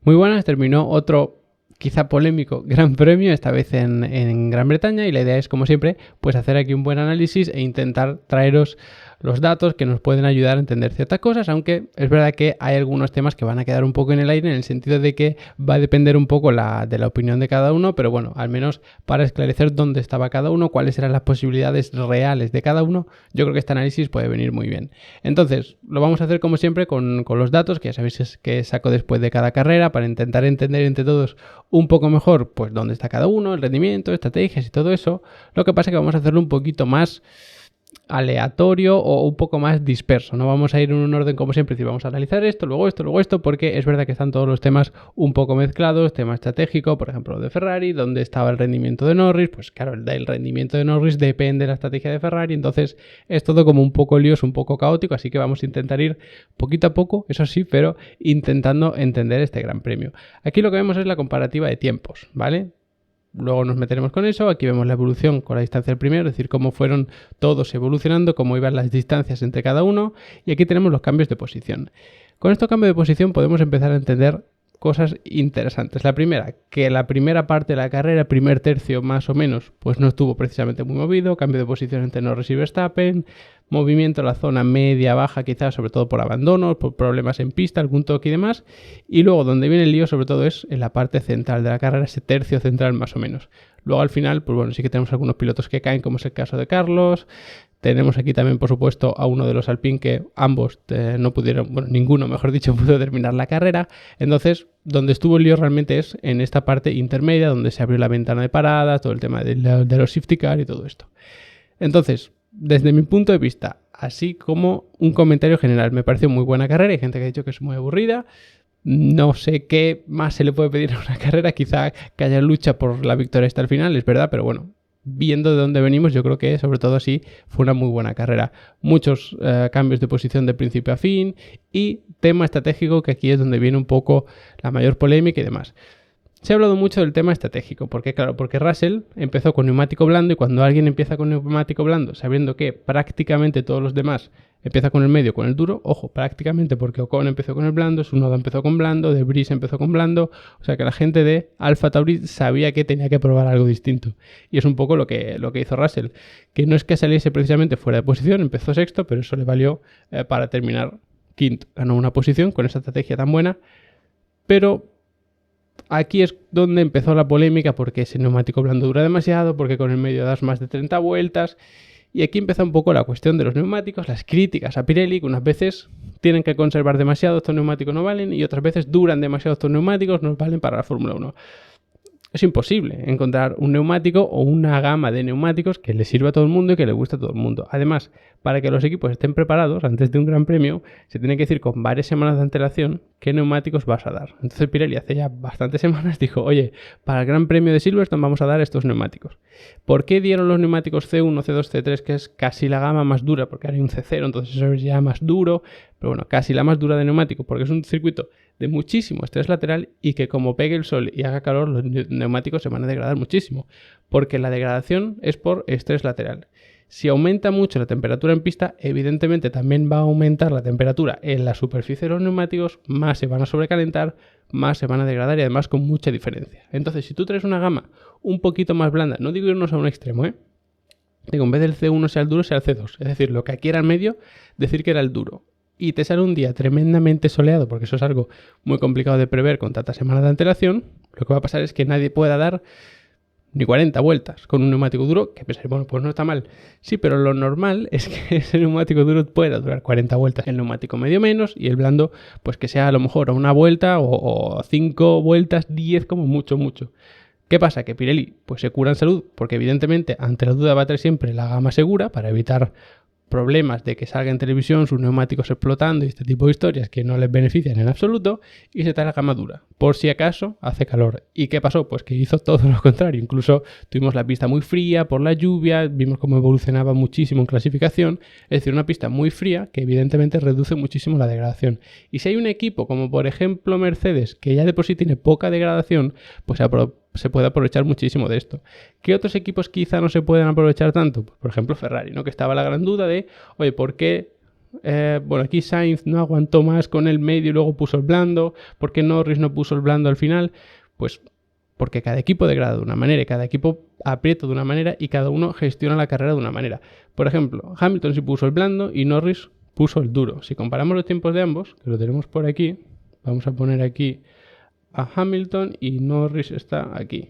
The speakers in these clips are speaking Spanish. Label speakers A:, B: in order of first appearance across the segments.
A: Muy buenas, terminó otro quizá polémico Gran Premio, esta vez en Gran Bretaña, y la idea es, como siempre, pues hacer aquí un buen análisis e intentar traeros los datos que nos pueden ayudar a entender ciertas cosas, aunque es verdad que hay algunos temas que van a quedar un poco en el aire, en el sentido de que va a depender un poco de la opinión de cada uno, pero bueno, al menos para esclarecer dónde estaba cada uno, cuáles eran las posibilidades reales de cada uno, yo creo que este análisis puede venir muy bien. Entonces, lo vamos a hacer como siempre con los datos, que ya sabéis que saco después de cada carrera, para intentar entender entre todos un poco mejor pues dónde está cada uno, el rendimiento, estrategias y todo eso. Lo que pasa es que vamos a hacerlo un poquito más aleatorio o un poco más disperso. No vamos a ir en un orden como siempre, si vamos a analizar esto, luego esto, porque es verdad que están todos los temas un poco mezclados, tema estratégico, por ejemplo, lo de Ferrari, donde estaba el rendimiento de Norris, pues claro, el rendimiento de Norris depende de la estrategia de Ferrari, entonces es todo como un poco lioso, un poco caótico, así que vamos a intentar ir poquito a poco, eso sí, pero intentando entender este Gran Premio. Aquí lo que vemos es la comparativa de tiempos, ¿vale? Luego nos meteremos con eso. Aquí vemos la evolución con la distancia del primero, es decir, cómo fueron todos evolucionando, cómo iban las distancias entre cada uno. Y aquí tenemos los cambios de posición. Con estos cambios de posición podemos empezar a entender cosas interesantes. La primera, que la primera parte de la carrera, primer tercio más o menos, pues no estuvo precisamente muy movido. Cambio de posición entre Norris y Verstappen. Movimiento en la zona media, baja, quizás sobre todo por abandonos, por problemas en pista, algún toque y demás. Y luego donde viene el lío sobre todo es en la parte central de la carrera, ese tercio central más o menos. Luego al final, pues bueno, sí que tenemos algunos pilotos que caen, como es el caso de Carlos. Tenemos aquí también, por supuesto, a uno de los Alpine que ambos no pudieron, bueno, ninguno, mejor dicho, pudo terminar la carrera. Entonces, donde estuvo el lío realmente es en esta parte intermedia, donde se abrió la ventana de parada, todo el tema de los safety car y todo esto. Entonces, desde mi punto de vista, así como un comentario general, me pareció muy buena carrera. Hay gente que ha dicho que es muy aburrida. No sé qué más se le puede pedir a una carrera, quizá que haya lucha por la victoria hasta el final, es verdad, pero bueno, viendo de dónde venimos, yo creo que sobre todo así fue una muy buena carrera. Muchos cambios de posición de principio a fin y tema estratégico, que aquí es donde viene un poco la mayor polémica y demás. Se ha hablado mucho del tema estratégico, porque Russell empezó con neumático blando, y cuando alguien empieza con neumático blando, sabiendo que prácticamente todos los demás empiezan con el medio, con el duro, ojo, prácticamente, porque Ocon empezó con el blando, Tsunoda empezó con blando, De Vries empezó con blando, o sea que la gente de AlphaTauri sabía que tenía que probar algo distinto, y es un poco lo que hizo Russell, que no es que saliese precisamente fuera de posición, empezó sexto, pero eso le valió para terminar quinto, ganó una posición con esa estrategia tan buena, pero aquí es donde empezó la polémica, porque ese neumático blando dura demasiado, porque con el medio das más de 30 vueltas, y aquí empieza un poco la cuestión de los neumáticos, las críticas a Pirelli, que unas veces tienen que conservar demasiado, estos neumáticos no valen, y otras veces duran demasiado estos neumáticos, no valen para la Fórmula 1. Es imposible encontrar un neumático o una gama de neumáticos que le sirva a todo el mundo y que le guste a todo el mundo. Además, para que los equipos estén preparados antes de un gran premio, se tiene que decir con varias semanas de antelación qué neumáticos vas a dar. Entonces Pirelli hace ya bastantes semanas dijo, oye, para el gran premio de Silverstone vamos a dar estos neumáticos. ¿Por qué dieron los neumáticos C1, C2, C3, que es casi la gama más dura? Porque hay un C0, entonces eso es ya más duro, pero bueno, casi la más dura de neumáticos, porque es un circuito de muchísimo estrés lateral y que como pegue el sol y haga calor, los neumáticos se van a degradar muchísimo, porque la degradación es por estrés lateral. Si aumenta mucho la temperatura en pista, evidentemente también va a aumentar la temperatura en la superficie de los neumáticos, más se van a sobrecalentar, más se van a degradar y además con mucha diferencia. Entonces, si tú traes una gama un poquito más blanda, no digo irnos a un extremo, digo, en vez del C1 sea el duro, sea el C2, es decir, lo que aquí era el medio, decir que era el duro. Y te sale un día tremendamente soleado, porque eso es algo muy complicado de prever con tantas semanas de antelación, lo que va a pasar es que nadie pueda dar ni 40 vueltas con un neumático duro, que pensáis, bueno, pues no está mal. Sí, pero lo normal es que ese neumático duro pueda durar 40 vueltas, el neumático medio menos, y el blando, pues que sea a lo mejor una vuelta o 5 vueltas, 10 como mucho. ¿Qué pasa? Que Pirelli pues se cura en salud, porque evidentemente ante la duda va a tener siempre la gama segura para evitar problemas de que salga en televisión sus neumáticos explotando y este tipo de historias que no les benefician en absoluto, y se trae la gama dura, por si acaso hace calor. ¿Y qué pasó? Pues que hizo todo lo contrario, incluso tuvimos la pista muy fría por la lluvia, vimos cómo evolucionaba muchísimo en clasificación, es decir, una pista muy fría que evidentemente reduce muchísimo la degradación. Y si hay un equipo como por ejemplo Mercedes, que ya de por sí tiene poca degradación, pues se puede aprovechar muchísimo de esto. ¿Qué otros equipos quizá no se pueden aprovechar tanto? Pues, por ejemplo, Ferrari, ¿no? Que estaba la gran duda de, oye, ¿por qué Bueno, aquí Sainz no aguantó más con el medio y luego puso el blando. ¿Por qué Norris no puso el blando al final? Pues porque cada equipo degrada de una manera y cada equipo aprieta de una manera y cada uno gestiona la carrera de una manera. Por ejemplo, Hamilton sí puso el blando y Norris puso el duro. Si comparamos los tiempos de ambos, que lo tenemos por aquí, vamos a poner aquí a Hamilton y Norris está aquí.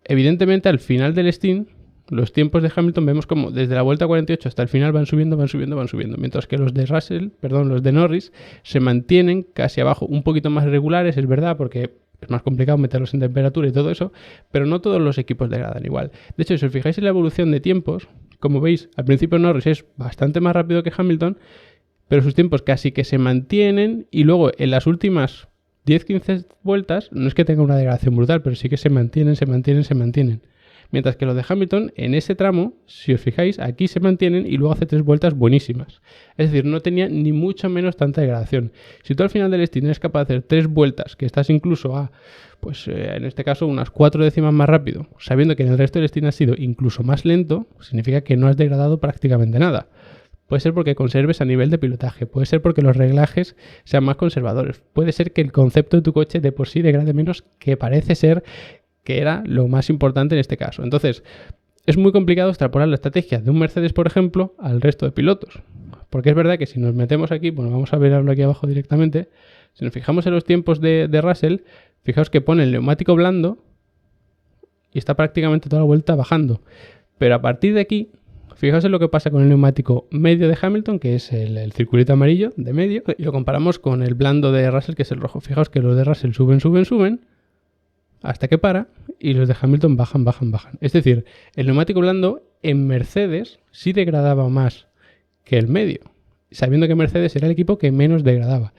A: Evidentemente, al final del stint, los tiempos de Hamilton vemos como desde la vuelta 48 hasta el final van subiendo, mientras que los de Norris se mantienen casi abajo, un poquito más regulares, es verdad, porque es más complicado meterlos en temperatura y todo eso, pero no todos los equipos degradan igual. De hecho, si os fijáis en la evolución de tiempos, como veis, al principio Norris es bastante más rápido que Hamilton, pero sus tiempos casi que se mantienen y luego en las últimas 10-15 vueltas no es que tenga una degradación brutal, pero sí que se mantienen. Mientras que los de Hamilton, en ese tramo, si os fijáis, aquí se mantienen y luego hace 3 vueltas buenísimas. Es decir, no tenía ni mucho menos tanta degradación. Si tú al final del stint eres capaz de hacer 3 vueltas, que estás incluso a, pues en este caso, unas 4 décimas más rápido, sabiendo que en el resto del stint has sido incluso más lento, significa que no has degradado prácticamente nada. Puede ser porque conserves a nivel de pilotaje, puede ser porque los reglajes sean más conservadores, puede ser que el concepto de tu coche de por sí degrade menos, que parece ser que era lo más importante en este caso. Entonces, es muy complicado extrapolar la estrategia de un Mercedes, por ejemplo, al resto de pilotos. Porque es verdad que si nos metemos aquí, bueno, vamos a verlo aquí abajo directamente, si nos fijamos en los tiempos de Russell, fijaos que pone el neumático blando y está prácticamente toda la vuelta bajando. Pero a partir de aquí, fijaos en lo que pasa con el neumático medio de Hamilton, que es el circulito amarillo de medio, y lo comparamos con el blando de Russell, que es el rojo. Fijaos que los de Russell suben, hasta que para, y los de Hamilton bajan. Es decir, el neumático blando en Mercedes sí degradaba más que el medio, sabiendo que Mercedes era el equipo que menos degradaba.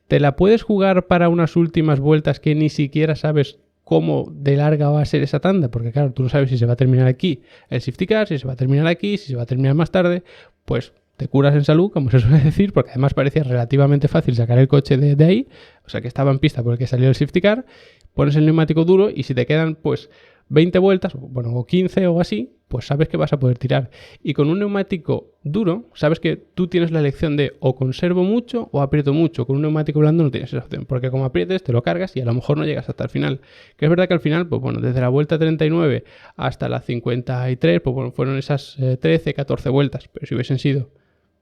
A: ¿Te la puedes jugar para unas últimas vueltas que ni siquiera sabes cómo de larga va a ser esa tanda? Porque claro, tú no sabes si se va a terminar aquí el safety car, si se va a terminar aquí, si se va a terminar más tarde. Pues te curas en salud, como se suele decir, porque además parecía relativamente fácil sacar el coche de ahí, o sea que estaba en pista por el que salió el safety car, pones el neumático duro y si te quedan pues 20 vueltas, bueno, o 15 o así, pues sabes que vas a poder tirar. Y con un neumático duro, sabes que tú tienes la elección de o conservo mucho o aprieto mucho. Con un neumático blando no tienes esa opción, porque como aprietes te lo cargas y a lo mejor no llegas hasta el final. Que es verdad que al final, pues bueno, desde la vuelta 39 hasta la 53, pues bueno, fueron esas 13, 14 vueltas, pero si hubiesen sido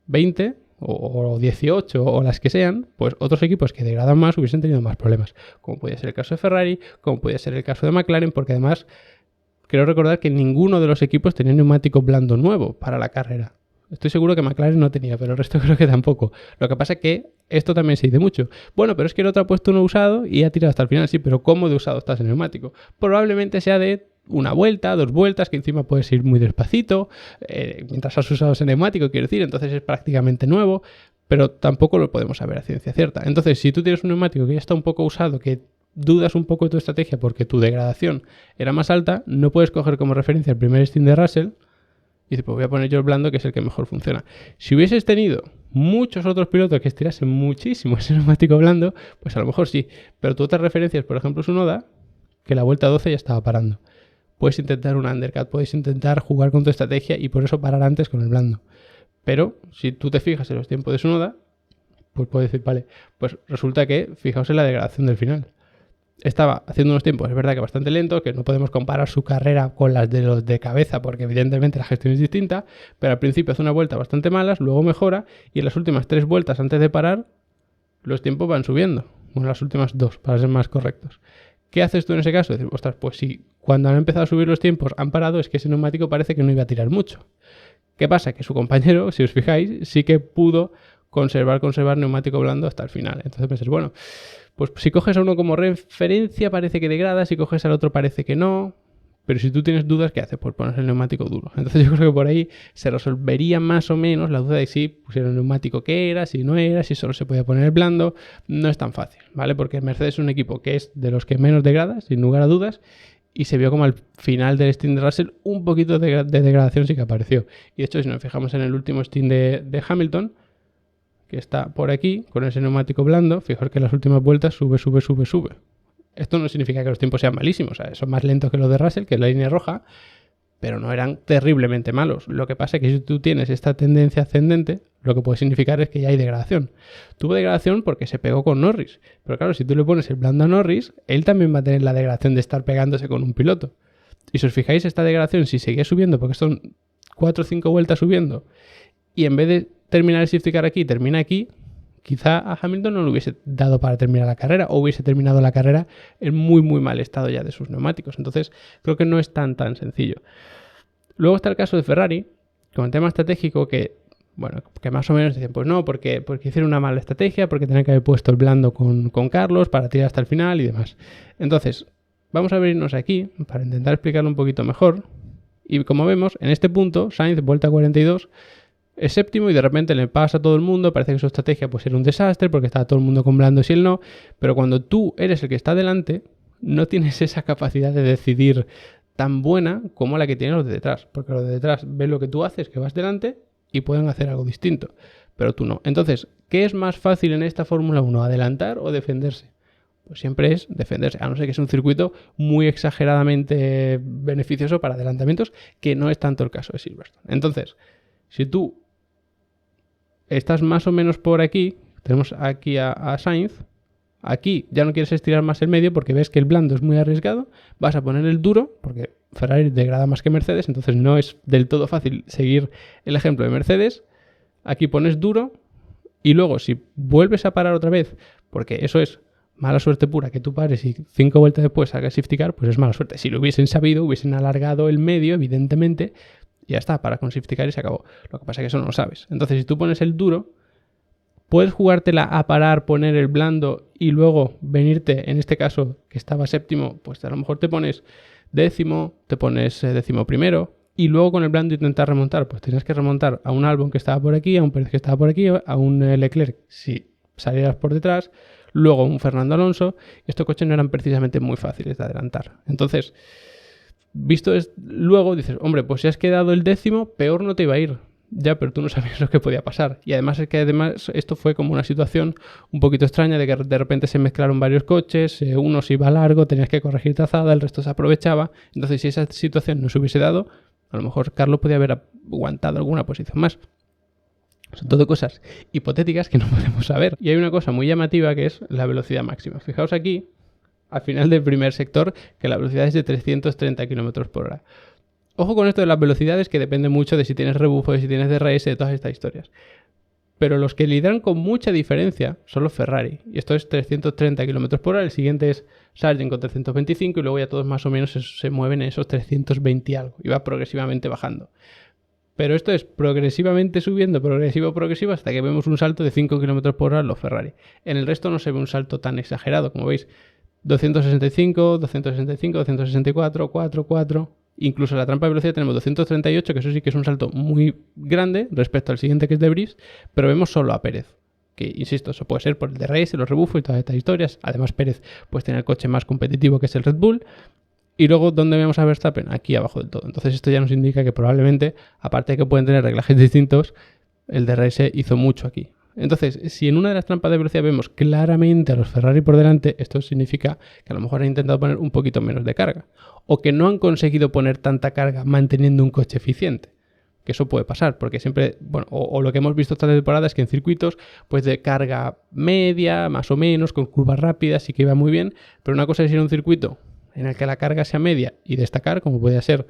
A: 20 o 18 o las que sean, pues otros equipos que degradan más hubiesen tenido más problemas, como podía ser el caso de Ferrari, como podía ser el caso de McLaren, porque además quiero recordar que ninguno de los equipos tenía neumático blando nuevo para la carrera. Estoy seguro que McLaren no tenía, pero el resto creo que tampoco. Lo que pasa es que esto también se dice mucho. Bueno, pero es que el otro ha puesto uno usado y ha tirado hasta el final. Sí, pero ¿cómo de usado está ese neumático? Probablemente sea de una vuelta, 2 vueltas, que encima puedes ir muy despacito, mientras has usado ese neumático, quiero decir, entonces es prácticamente nuevo, pero tampoco lo podemos saber a ciencia cierta. Entonces, si tú tienes un neumático que ya está un poco usado, que dudas un poco de tu estrategia porque tu degradación era más alta, no puedes coger como referencia el primer stint de Russell y dices, pues voy a poner yo el blando, que es el que mejor funciona. Si hubieses tenido muchos otros pilotos que estirasen muchísimo ese neumático blando, pues a lo mejor sí, pero tu otra referencia es, por ejemplo, Tsunoda, que la vuelta 12 ya estaba parando. Puedes intentar un undercut, puedes intentar jugar con tu estrategia y por eso parar antes con el blando. Pero si tú te fijas en los tiempos de Tsunoda, pues puedes decir, vale, pues resulta que fijaos en la degradación del final. Estaba haciendo unos tiempos, es verdad que bastante lentos, que no podemos comparar su carrera con las de los de cabeza porque evidentemente la gestión es distinta, pero al principio hace una vuelta bastante malas, luego mejora y en las últimas 3 vueltas antes de parar los tiempos van subiendo. Bueno, las últimas 2 para ser más correctos. ¿Qué haces tú en ese caso? Decir, ostras, pues si cuando han empezado a subir los tiempos han parado, es que ese neumático parece que no iba a tirar mucho. ¿Qué pasa? Que su compañero, si os fijáis, sí que pudo conservar neumático blando hasta el final. Entonces pensás, bueno, pues si coges a uno como referencia parece que degrada, si coges al otro parece que no, pero si tú tienes dudas, ¿qué haces? Pues pones el neumático duro. Entonces yo creo que por ahí se resolvería más o menos la duda de si pusieron el neumático que era, si no era, si solo se podía poner el blando. No es tan fácil, ¿vale? Porque Mercedes es un equipo que es de los que menos degrada, sin lugar a dudas, y se vio como al final del stint de Russell un poquito de degradación sí que apareció. Y de hecho, si nos fijamos en el último stint de Hamilton, que está por aquí, con ese neumático blando, fijaos que en las últimas vueltas sube. Esto no significa que los tiempos sean malísimos, son más lentos que los de Russell, que es la línea roja, pero no eran terriblemente malos. Lo que pasa es que si tú tienes esta tendencia ascendente, lo que puede significar es que ya hay degradación. Tuvo degradación porque se pegó con Norris, pero claro, si tú le pones el blando a Norris, él también va a tener la degradación de estar pegándose con un piloto. Y si os fijáis, esta degradación, si seguía subiendo, porque son 4 o 5 vueltas subiendo, y en vez de terminar el safety car aquí, termina aquí, quizá a Hamilton no le hubiese dado para terminar la carrera, o hubiese terminado la carrera en muy muy mal estado ya de sus neumáticos. Entonces creo que no es tan sencillo. Luego está el caso de Ferrari, con el tema estratégico que, bueno, que más o menos dicen, pues no, porque hicieron una mala estrategia, porque tenían que haber puesto el blando con Carlos para tirar hasta el final y demás. Entonces, vamos a abrirnos aquí para intentar explicarlo un poquito mejor. Y como vemos, en este punto, Sainz, vuelta 42, es séptimo y de repente le pasa a todo el mundo, parece que su estrategia pues era un desastre porque estaba todo el mundo con blandos y él no, pero cuando tú eres el que está delante, no tienes esa capacidad de decidir tan buena como la que tienen los de detrás, porque los de detrás ven lo que tú haces, que vas delante y pueden hacer algo distinto, pero tú no. Entonces, ¿qué es más fácil en esta Fórmula 1, adelantar o defenderse? Pues siempre es defenderse, a no ser que sea un circuito muy exageradamente beneficioso para adelantamientos, que no es tanto el caso de Silverstone. Entonces, si tú estás más o menos por aquí, tenemos aquí a Sainz, aquí ya no quieres estirar más el medio porque ves que el blando es muy arriesgado, vas a poner el duro, porque Ferrari degrada más que Mercedes, entonces no es del todo fácil seguir el ejemplo de Mercedes. Aquí pones duro y luego si vuelves a parar otra vez, porque eso es mala suerte pura, que tú pares y 5 vueltas después hagas safety car, pues es mala suerte. Si lo hubiesen sabido, hubiesen alargado el medio, evidentemente, y ya está, para con safety car y se acabó. Lo que pasa es que eso no lo sabes. Entonces, si tú pones el duro, puedes jugártela a parar, poner el blando y luego venirte, en este caso, que estaba séptimo, pues a lo mejor te pones décimo, te pones décimo primero, y luego con el blando intentar remontar. Pues tienes que remontar a un Albon que estaba por aquí, a un Pérez que estaba por aquí, a un Leclerc si salieras por detrás, luego un Fernando Alonso. Estos coches no eran precisamente muy fáciles de adelantar. Entonces, visto luego dices, hombre, pues si has quedado el décimo, peor no te iba a ir. Ya, pero tú no sabías lo que podía pasar. Y además es que esto fue como una situación un poquito extraña de que de repente se mezclaron varios coches, uno se iba largo, tenías que corregir trazada, el resto se aprovechaba. Entonces, si esa situación no se hubiese dado, a lo mejor Carlos podía haber aguantado alguna posición más. Son todo cosas hipotéticas que no podemos saber. Y hay una cosa muy llamativa que es la velocidad máxima. Fijaos aquí, al final del primer sector, que la velocidad es de 330 km por hora. Ojo con esto de las velocidades, que depende mucho de si tienes rebufo, de si tienes DRS, de todas estas historias. Pero los que lideran con mucha diferencia son los Ferrari. Y esto es 330 km por hora. El siguiente es Sargent con 325 y luego ya todos más o menos se mueven en esos 320 y algo. Y va progresivamente bajando. Pero esto es progresivamente subiendo, progresivo, hasta que vemos un salto de 5 km por hora en los Ferrari. En el resto no se ve un salto tan exagerado. Como veis, 265, 265, 264, 4, 4... Incluso en la trampa de velocidad tenemos 238, que eso sí que es un salto muy grande respecto al siguiente que es Debris, pero vemos solo a Pérez. Que, insisto, eso puede ser por el DRS, los rebufos y todas estas historias. Además, Pérez pues tiene el coche más competitivo que es el Red Bull. Y luego, ¿dónde vemos a Verstappen? Aquí abajo del todo. Entonces esto ya nos indica que probablemente, aparte de que pueden tener reglajes distintos, el DRS hizo mucho aquí. Entonces, si en una de las trampas de velocidad vemos claramente a los Ferrari por delante, esto significa que a lo mejor han intentado poner un poquito menos de carga. O que no han conseguido poner tanta carga manteniendo un coche eficiente. Que eso puede pasar, porque siempre, bueno, o lo que hemos visto esta temporada es que en circuitos, pues de carga media, más o menos, con curvas rápidas, sí que iba muy bien, pero una cosa es ir a un circuito en el que la carga sea media y destacar, como puede ser,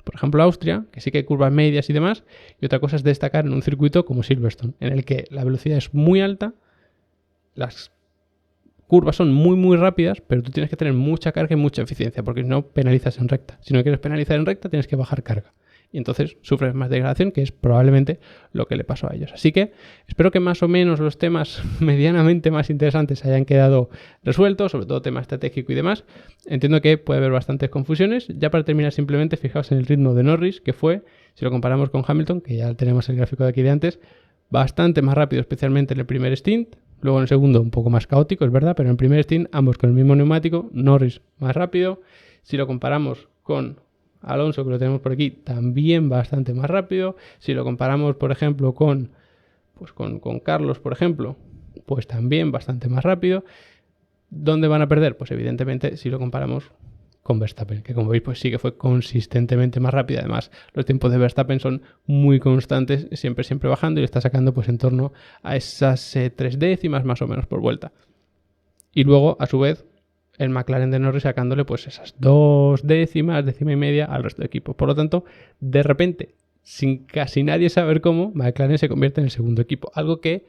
A: por ejemplo, Austria, que sí que hay curvas medias y demás, y otra cosa es destacar en un circuito como Silverstone, en el que la velocidad es muy alta, las curvas son muy muy rápidas, pero tú tienes que tener mucha carga y mucha eficiencia, porque si no penalizas en recta. Si no quieres penalizar en recta, tienes que bajar carga. Y entonces sufres más degradación, que es probablemente lo que le pasó a ellos. Así que espero que más o menos los temas medianamente más interesantes hayan quedado resueltos, sobre todo tema estratégico y demás. Entiendo que puede haber bastantes confusiones. Ya para terminar, simplemente fijaos en el ritmo de Norris, que fue, si lo comparamos con Hamilton, que ya tenemos el gráfico de aquí de antes, bastante más rápido, especialmente en el primer stint. Luego en el segundo un poco más caótico, es verdad, pero en el primer stint ambos con el mismo neumático, Norris más rápido. Si lo comparamos con Alonso, que lo tenemos por aquí, también bastante más rápido. Si lo comparamos, por ejemplo, con Carlos, por ejemplo, pues también bastante más rápido. ¿Dónde van a perder? Pues evidentemente si lo comparamos con Verstappen, que como veis pues sí que fue consistentemente más rápida. Además, los tiempos de Verstappen son muy constantes, siempre bajando, y le está sacando pues en torno a esas 3 décimas más o menos por vuelta. Y luego, a su vez, el McLaren de Norris sacándole pues esas 2 décimas, décima y media al resto de equipos. Por lo tanto, de repente, sin casi nadie saber cómo, McLaren se convierte en el segundo equipo. Algo que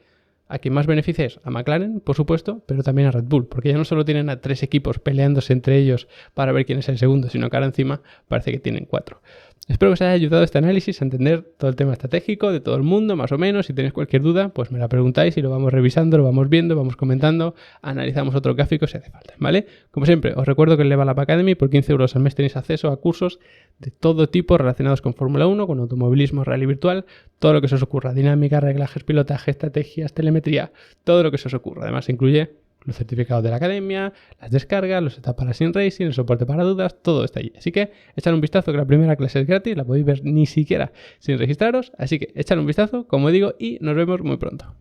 A: a quien más beneficia es a McLaren, por supuesto, pero también a Red Bull, porque ya no solo tienen a 3 equipos peleándose entre ellos para ver quién es el segundo, sino que ahora encima parece que tienen 4. Espero que os haya ayudado este análisis a entender todo el tema estratégico de todo el mundo, más o menos. Si tenéis cualquier duda, pues me la preguntáis y lo vamos revisando, lo vamos viendo, vamos comentando, analizamos otro gráfico si hace falta, ¿vale? Como siempre, os recuerdo que en Level Up Academy por 15 euros al mes tenéis acceso a cursos de todo tipo relacionados con Fórmula 1, con automovilismo, rally virtual, todo lo que se os ocurra, dinámica, reglajes, pilotaje, estrategias, telemetría, todo lo que se os ocurra. Además incluye los certificados de la academia, las descargas, los setups para Sim Racing, el soporte para dudas, todo está allí. Así que echad un vistazo, que la primera clase es gratis, la podéis ver ni siquiera sin registraros. Así que echad un vistazo, como digo, y nos vemos muy pronto.